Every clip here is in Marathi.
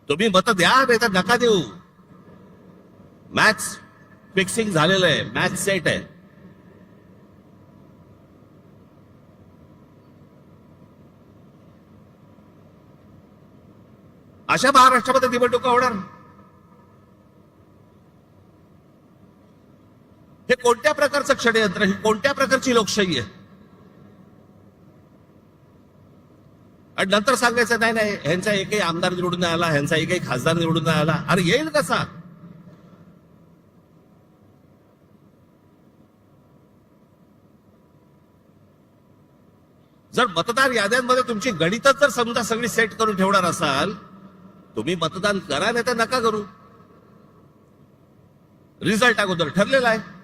तुम्ही मत द्या नाही तर नका देऊ. मॅच फिक्सिंग झालेलं आहे, मॅच सेट आहे. अशा महाराष्ट्रामध्ये निवडणुका होणार. हे कोणत्या प्रकारचं षडयंत्र, ही कोणत्या प्रकारची लोकशाही आहे? आणि नंतर सांगायचं नाही नाही ह्यांचा एकही आमदार निवडून नाही आला, ह्यांचा एकही खासदार निवडून नाही आला. अरे येईल कसा? जर मतदार याद्यांमध्ये तुमची गणितच जर समजा सगळी सेट करून ठेवणार असाल, तुम्ही मतदान करा नाही तर नका करू. रिझल्ट अगोदर ठरलेला आहे.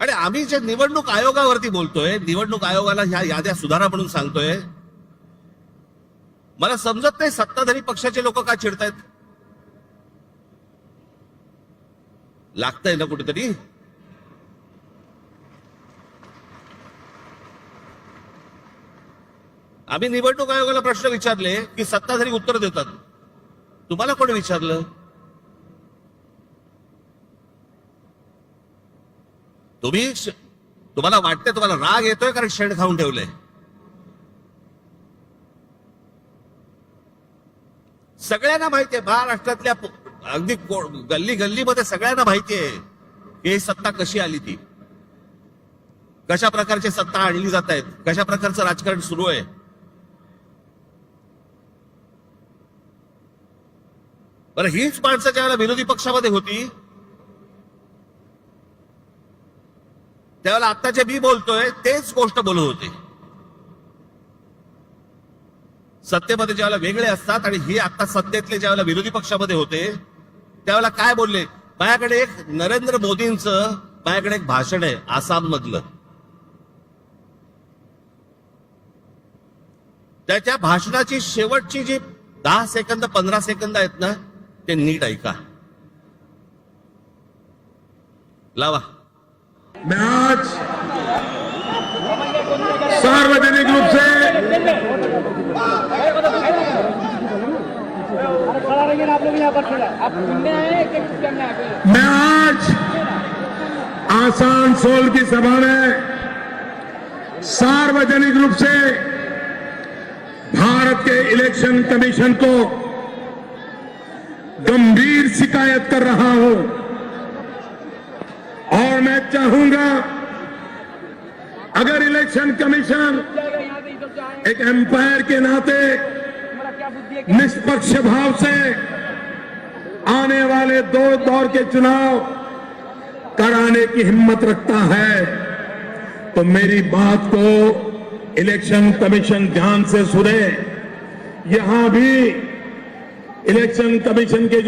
आणि आम्ही जे निवडणूक आयोगावरती बोलतोय, निवडणूक आयोगाला ह्या याद्या सुधारा म्हणून सांगतोय, मला समजत नाही सत्ताधारी पक्षाचे लोक का चिडतायत. लागतंय ना कुठेतरी. आम्ही निवडणूक आयोगाला प्रश्न विचारले की सत्ताधारी उत्तर देतात. तुम्हाला कोणी विचारलं? तुम्हाला वाटतंय, तुम्हाला राग येतोय कारण शेण खाऊन ठेवलंय. सगळ्यांना माहितीये, महाराष्ट्रातल्या अगदी गल्ली गल्लीमध्ये सगळ्यांना माहितीये की ही सत्ता कशी आली, ती कशा प्रकारची सत्ता आणली जात आहेत, कशा प्रकारचं राजकारण सुरू आहे. बरं, हीच माणसं ज्यावेळेला विरोधी पक्षामध्ये होती त्यावेळेला आता जे मी बोलतोय तेच गोष्ट बोलत होते. सत्तेमध्ये ज्यावेळेला वेगळे असतात आणि ही आता सत्तेतले ज्यावेळेला विरोधी पक्षामध्ये होते त्यावेळेला काय बोलले? माझ्याकडे एक नरेंद्र मोदींचं माझ्याकडे एक भाषण आहे आसाम मधलं, त्याच्या भाषणाची शेवटची जी 10 सेकंद 15 सेकंद आहेत ना, ते नीट ऐका. लावा. मैं आज सार्वजनिक रूप से मैं आज आसनसोल की सभा में सार्वजनिक रूप से भारत के इलेक्शन कमीशन को गंभीर शिकायत कर रहा हूं. और मैं चाहूंगा अगर इलेक्शन कमीशन एक एम्पायर के नाते निष्पक्ष भाव से आने वाले 2 दौर के चुनाव कराने की हिम्मत रखता है तो मेरी बात को इलेक्शन कमीशन ध्यान से सुने. यहां भी इलेक्शन कमीशन के